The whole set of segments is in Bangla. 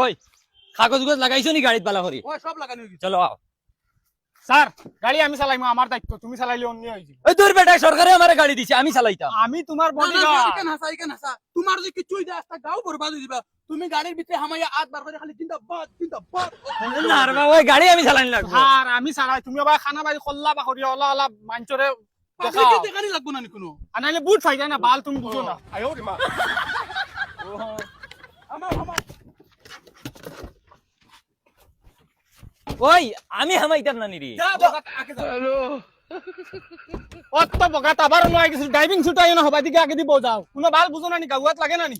ওই কাগজ লাগাইছো নি গাড়িত বালা করি? ওই সব লাগানো হয়ে গেছে। চলো আও। স্যার গাড়ি আমি চালাইমু, আমার দায়িত্ব, তুমি চালাইলে অন্য হয়ে যাবে। ওই তোর বেটা সরকারে আমারে গাড়ি দিছে, আমি চালাইতাম। আমি তোমার না, না, বডিগার্ড। এখানে হাসা, এখানে হাসা। তোমার যদি কিছুই দেয় একটা গাও বরবাদ হয়ে দিবা। তুমি গাড়ির ভিতরে হামাইয়া হাত বার করে খালি জিন্দাবাদ জিন্দাবাদ। না রে বাবা, ওই গাড়ি আমি চালানি লাগবো। স্যার আমি চালাই, তুমি আবার খানা বাড়ি খল্লা বা করিয়া ওলা ওলা মাঞ্চরে পাবলিকে দেখানি লাগবো না নি কোনো। আনাইলে বুট ফাই যায় না, বাল তুমি বুঝো না। আয়ো রে মা। আমার ওই আমি হামাইতাম না নিরি। যা বগাত আগে যা। অত বগাত আবার লয় কিছু ড্রাইভিং ছুট আইও না, হবা দিকে আগে দিব যাও। কোনো বাল বুঝো না নি, গাওয়াত লাগে না নি?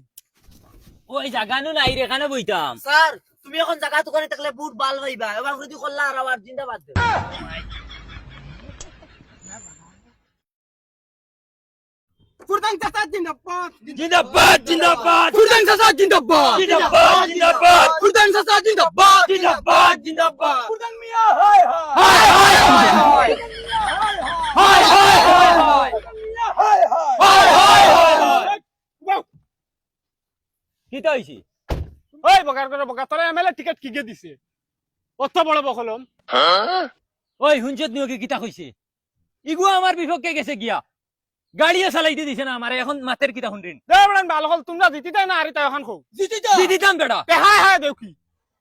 ওই জাগানো নাই রে, এখানে বইতাম। স্যার তুমি এখন জায়গা দোকানে থাকলে বুট বাল হইবা, এবার যদি করলা আর আবার জিন্দাবাদ দে। ফুরদান চাচা জিন্দাবাদ জিন্দাবাদ জিন্দাবাদ ফুরদান চাচা জিন্দাবাদ জিন্দাবাদ জিন্দাবাদ ফুরদান চাচা জিন্দাবাদ জিন্দাবাদ জিন্দাবাদ ফুরদান মিয়া হায় হায় হায় হায় হায় হায় হায় হায় হায় হায় হায় হায় হায় হায়। কি তো হইছি? ওই বগার করে বগা, তোরা এমএলএ টিকেট কিকে দিছে? অত বড় বকলম। ওই হুঞ্চত নিও কি কিতা কইছে? ইগু আমার বিপক্ষে গেছে গিয়া, গাড়িও চালাইতে দিছে না আমারে, এখন মাতের কিতা শুনরিন? দেবড়ান বাল হল, তোমরা জিতিতাই না আরিতা এখন খো। জিতি যা দি দিতাম বেটা। হায় হায় দেউকি।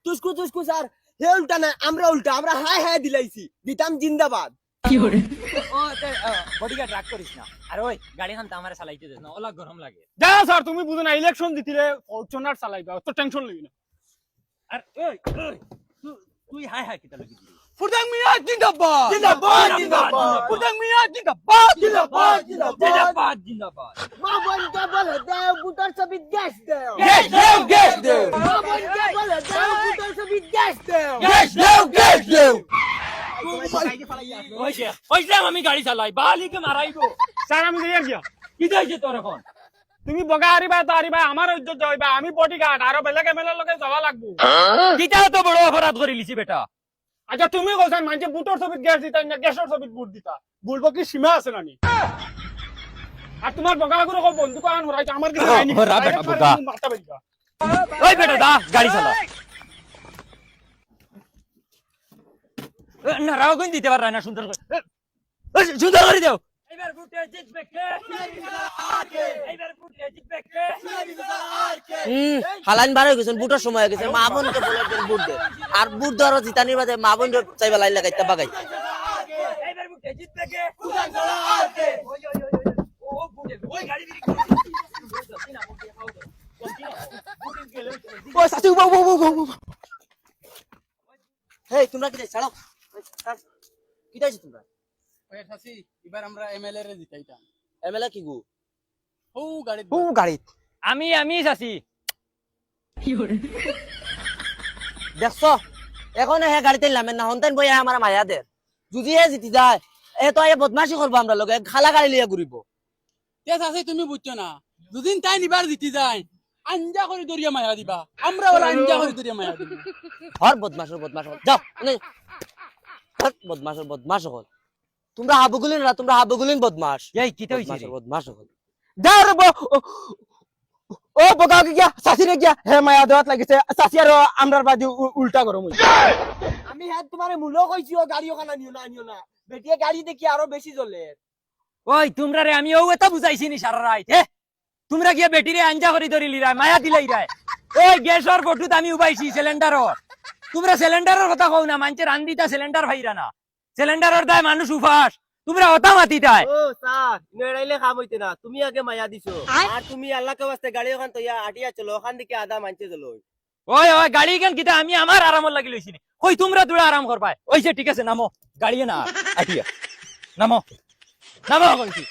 তুসকু তুসকু স্যার, হে উল্টা না, আমরা উল্টা, আমরা হাই হাই দিলাইছি, দিতাম জিন্দাবাদ। ও বডিগার্ড রাগ করিস না। আর ওই গাড়িখান তো আমারে চালাইতে দিস না, ওলা গরম লাগে। যা স্যার, তুমি বুঝো না, ইলেকশন জিতিলে ফরচুনার চালাইবা, অত টেনশন লইবি না। আর ওই ওই তুই হায় হায় কিতা লাগি দিলি? ফুরদান মিয়া জিন্দাবাদ জিন্দাবাদ জিন্দাবাদ ফুরদান মিয়া জিন্দাবাদ জিন্দাবাদ জিন্দাবাদ জিন্দাবাদ। মা বোনকে বলে দেও, বুটার ছবি গ্যাস দেও। গ্যাস দেও গ্যাস দেও মা বোনকে বলে দেও, বুটার ছবি গ্যাস দেও। গ্যাস দেও গ্যাস দেও। ফালাইয়া ওইসলাম আমি গাড়ি চালাই, বালিকে মারাইবো। স্যার আমি যাইয়া গিয়া। কি যাইছে তোর এখন? তুমি বগা আরিবা তো আরিবা, আমার ইজ্জত যাইবা, আমি বডিগার্ড, আরো বেলেগ এমএলএ লগে যাওয়া লাগবো। কিতা তো বড় অপরাধ করে লিছি বেটা। আচ্ছা তুমি কইছেন মানে বুটর ছবিত গ্যাস দিতা না গ্যাসের ছবিত বুট দিতা, বলবো কি সীমা আছে নানি? আর তোমার বগা করে কো বন্ধু আন হরাইছে, আমার কিছু নাই নি। হরা বেটা বগা। মারতা বেটা। ওই বেটা দা গাড়ি চালা। না রাও কোন দিতে পারে না, সুন্দর করে সুন্দর করে দাও। এবার বুটে জিতবে কে? এবার বুটে জিতবে কে? হালাইন বার হয়ে গেছেন, বুটের সময় হয়ে গেছে, মা বোনকে বলে দেন বুট দে। আর বুট ধরো জিতানির বাদে মা বোন চাইবা লাইন লাগাইতে বাগাই। এবার বুটে জিতবে কে? ওই ওই ওই ও বুটে ওই গাড়ি বিক্রি করে। ও সাসু বউ বউ বউ বউ। হেই তোমরা কি ছাড়ো, কি দাইছো তোমরা? ওই শাসি এবার আমরা এমএলএ রে জিতাইতাম। এমএলএ কি গো? ও গাড়ি ও গাড়ি আমি চাচি। দেখছো, এখন হে গাড়িতে নামেন না, হন্তেন বই আমার মায়াদের যদি হে জিতি যায়, এ তো এ বদমাশি করবো আমরা লগে, খালা গাড়ি লিয়ে ঘুরিব। তে শাসি তুমি বুঝছো না, দুদিন তাই নিবার জিতি যায় আঞ্জা করে দরিয়া মায়া দিবা, আমরা ওরা আঞ্জা করে দরিয়া মায়া দিব। হর বদমাশ হল, যাও বদমাশ হল। তোমরা হাবুগুলিন না, তোমরা হাবুগুলিন বদমাশ। এই কিতা হইছে রে? বদমাশ হল। ও বগা গিয়া সাসি রে গিয়া হে মায়া দেওয়াত লাগিছে, সাসি আর আমরার বাদি উল্টা গরম হইছে। আমি হ্যাঁ তোমারে মূল্য কইছি, ও গাড়ি ওখানে নিও না, বেটিয়ে গাড়ি দেখি আরো বেশি জ্বলে। ওই তোমরা রে আমি ও এটা বুঝাইছি নি সারা রাত, হে তোমরা গিয়া বেটিরে আঞ্জা করে ধরিলি রায়, মায়া দিলাই রায়। ওই গ্যাসর বটুত আমি উবাইছি সিলিন্ডারর, তোমরা সিলিন্ডারের কথা কও না, মানছে রান্দিতা সিলিন্ডার ভাইরা না, সিলিন্ডারের দায় মানুষ উপাস, তোমরা হতা মাতি তাই। ও স্যার নেড়াইলে কাম হইতে না, তুমি আগে মায়া দিছো, আর তুমি আল্লাহকে বাস্তে গাড়ি ওখান তো আটিয়া চলো, ওখান থেকে আধা মানছে চলো। ওই ওই গাড়ি কেন কিতা আমি আমার আরামত লাগি লইছি নি, কই তোমরা দুড়া আরাম করবাই। ওইছে ঠিক আছে, নামো গাড়িয়ে না আইয়া নামো নামো কইছি।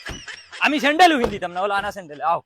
আমি স্যান্ডেল উহিন দিতাম না, ওলা আনা স্যান্ডেল আও।